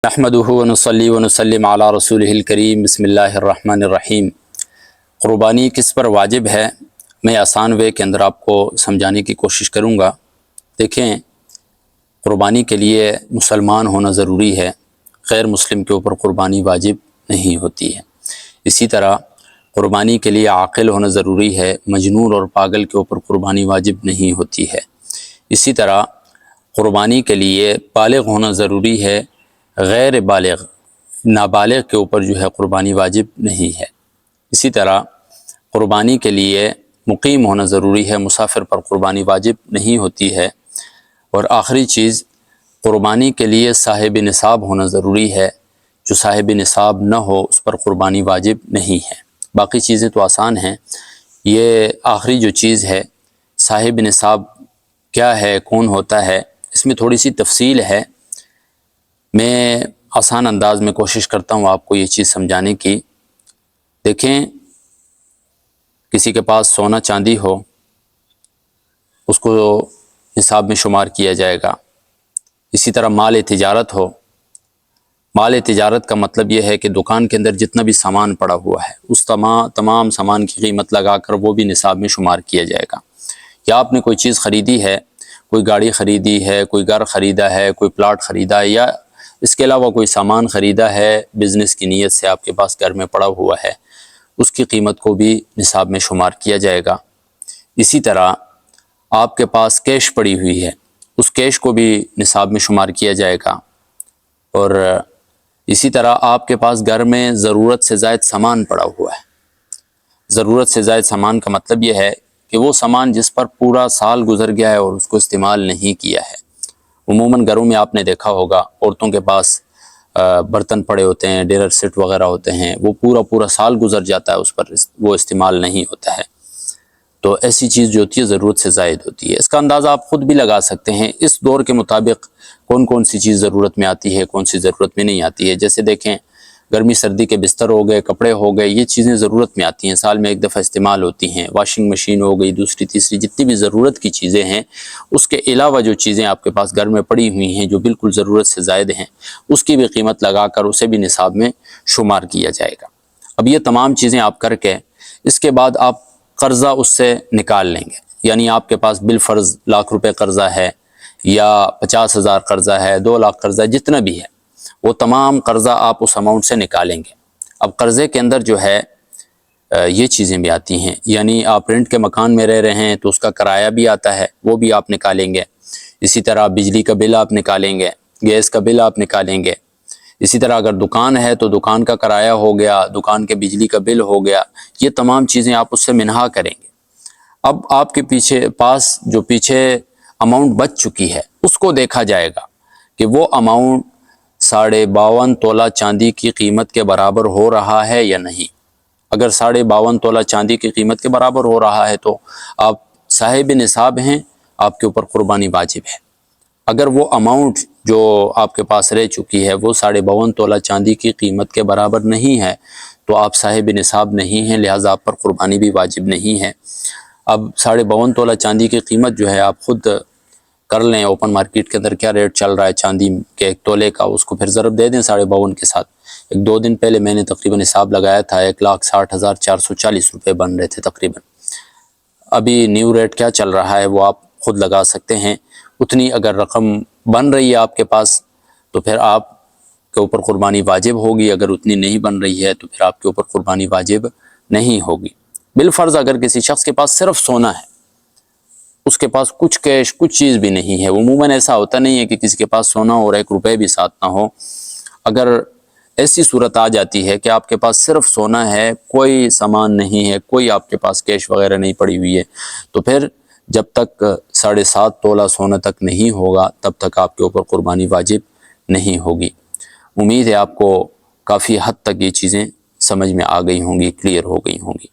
نحمدہ ونصلی ونسلم علی رسولہ الکریم بسم اللہ الرحمن الرحیم۔ قربانی کس پر واجب ہے، میں آسان وے کے اندر آپ کو سمجھانے کی کوشش کروں گا۔ دیکھیں، قربانی کے لیے مسلمان ہونا ضروری ہے، غیر مسلم کے اوپر قربانی واجب نہیں ہوتی ہے۔ اسی طرح قربانی کے لیے عاقل ہونا ضروری ہے، مجنون اور پاگل کے اوپر قربانی واجب نہیں ہوتی ہے۔ اسی طرح قربانی کے لیے بالغ ہونا ضروری ہے، غیر بالغ نابالغ کے اوپر جو ہے قربانی واجب نہیں ہے۔ اسی طرح قربانی کے لیے مقیم ہونا ضروری ہے، مسافر پر قربانی واجب نہیں ہوتی ہے۔ اور آخری چیز، قربانی کے لیے صاحب نصاب ہونا ضروری ہے، جو صاحب نصاب نہ ہو اس پر قربانی واجب نہیں ہے۔ باقی چیزیں تو آسان ہیں، یہ آخری جو چیز ہے صاحب نصاب کیا ہے، کون ہوتا ہے، اس میں تھوڑی سی تفصیل ہے۔ میں آسان انداز میں کوشش کرتا ہوں آپ کو یہ چیز سمجھانے کی۔ دیکھیں، کسی کے پاس سونا چاندی ہو، اس کو نصاب میں شمار کیا جائے گا۔ اسی طرح مال تجارت ہو، مال تجارت کا مطلب یہ ہے کہ دکان کے اندر جتنا بھی سامان پڑا ہوا ہے اس تمام سامان کی قیمت لگا کر وہ بھی نصاب میں شمار کیا جائے گا۔ یا آپ نے کوئی چیز خریدی ہے، کوئی گاڑی خریدی ہے، کوئی گھر خریدا ہے، کوئی پلاٹ خریدا ہے، یا اس کے علاوہ کوئی سامان خریدا ہے بزنس کی نیت سے آپ کے پاس گھر میں پڑا ہوا ہے، اس کی قیمت کو بھی نصاب میں شمار کیا جائے گا۔ اسی طرح آپ کے پاس کیش پڑی ہوئی ہے، اس کیش کو بھی نصاب میں شمار کیا جائے گا۔ اور اسی طرح آپ کے پاس گھر میں ضرورت سے زائد سامان پڑا ہوا ہے۔ ضرورت سے زائد سامان کا مطلب یہ ہے کہ وہ سامان جس پر پورا سال گزر گیا ہے اور اس کو استعمال نہیں کیا ہے۔ عموماً گھروں میں آپ نے دیکھا ہوگا عورتوں کے پاس برتن پڑے ہوتے ہیں، ڈنر سیٹ وغیرہ ہوتے ہیں، وہ پورا سال گزر جاتا ہے، اس پر وہ استعمال نہیں ہوتا ہے۔ تو ایسی چیز جو ہوتی ہے ضرورت سے زائد ہوتی ہے۔ اس کا اندازہ آپ خود بھی لگا سکتے ہیں، اس دور کے مطابق کون سی چیز ضرورت میں آتی ہے، کون سی ضرورت میں نہیں آتی ہے۔ جیسے دیکھیں، گرمی سردی کے بستر ہو گئے، کپڑے ہو گئے، یہ چیزیں ضرورت میں آتی ہیں، سال میں ایک دفعہ استعمال ہوتی ہیں۔ واشنگ مشین ہو گئی، دوسری تیسری جتنی بھی ضرورت کی چیزیں ہیں، اس کے علاوہ جو چیزیں آپ کے پاس گھر میں پڑی ہوئی ہیں جو بالکل ضرورت سے زائد ہیں، اس کی بھی قیمت لگا کر اسے بھی نصاب میں شمار کیا جائے گا۔ اب یہ تمام چیزیں آپ کر کے اس کے بعد آپ قرضہ اس سے نکال لیں گے۔ یعنی آپ کے پاس بالفرض لاکھ روپے قرضہ ہے، یا 50,000 قرضہ ہے، 2 لاکھ قرضہ، جتنا بھی ہے وہ تمام قرضہ آپ اس اماؤنٹ سے نکالیں گے۔ اب قرضے کے اندر جو ہے یہ چیزیں بھی آتی ہیں، یعنی آپ رینٹ کے مکان میں رہ رہے ہیں تو اس کا کرایہ بھی آتا ہے، وہ بھی آپ نکالیں گے۔ اسی طرح بجلی کا بل آپ نکالیں گے، گیس کا بل آپ نکالیں گے۔ اسی طرح اگر دکان ہے تو دکان کا کرایہ ہو گیا، دکان کے بجلی کا بل ہو گیا، یہ تمام چیزیں آپ اس سے منہا کریں گے۔ اب آپ کے پاس جو پیچھے اماؤنٹ بچ چکی ہے اس کو دیکھا جائے گا کہ وہ اماؤنٹ 52.5 تولہ چاندی کی قیمت کے برابر ہو رہا ہے یا نہیں۔ اگر 52.5 تولہ چاندی کی قیمت کے برابر ہو رہا ہے تو آپ صاحب نصاب ہیں، آپ کے اوپر قربانی واجب ہے۔ اگر وہ اماؤنٹ جو آپ کے پاس رہ چکی ہے وہ 52.5 تولہ چاندی کی قیمت کے برابر نہیں ہے تو آپ صاحب نصاب نہیں ہیں، لہٰذا آپ پر قربانی بھی واجب نہیں ہے۔ اب 52.5 تولہ چاندی کی قیمت جو ہے آپ خود کر لیں، اوپن مارکیٹ کے اندر کیا ریٹ چل رہا ہے چاندی کے 1 تولے کا، اس کو پھر ضرب دے دیں 52.5 کے ساتھ۔ 1-2 دن پہلے میں نے تقریباً حساب لگایا تھا، 1,60,440 روپے بن رہے تھے تقریباً۔ ابھی نیو ریٹ کیا چل رہا ہے وہ آپ خود لگا سکتے ہیں۔ اتنی اگر رقم بن رہی ہے آپ کے پاس تو پھر آپ کے اوپر قربانی واجب ہوگی، اگر اتنی نہیں بن رہی ہے تو پھر آپ کے اوپر قربانی واجب نہیں ہوگی۔ بالفرض اگر کسی شخص کے پاس صرف سونا ہے، اس کے پاس کچھ کیش کچھ چیز بھی نہیں ہے، عموماً ایسا ہوتا نہیں ہے کہ کسی کے پاس سونا اور 1 روپے بھی ساتھ نہ ہو۔ اگر ایسی صورت آ جاتی ہے کہ آپ کے پاس صرف سونا ہے، کوئی سامان نہیں ہے، کوئی آپ کے پاس کیش وغیرہ نہیں پڑی ہوئی ہے، تو پھر جب تک 7.5 تولہ سونا تک نہیں ہوگا تب تک آپ کے اوپر قربانی واجب نہیں ہوگی۔ امید ہے آپ کو کافی حد تک یہ چیزیں سمجھ میں آ گئی ہوں گی، کلیئر ہو گئی ہوں گی۔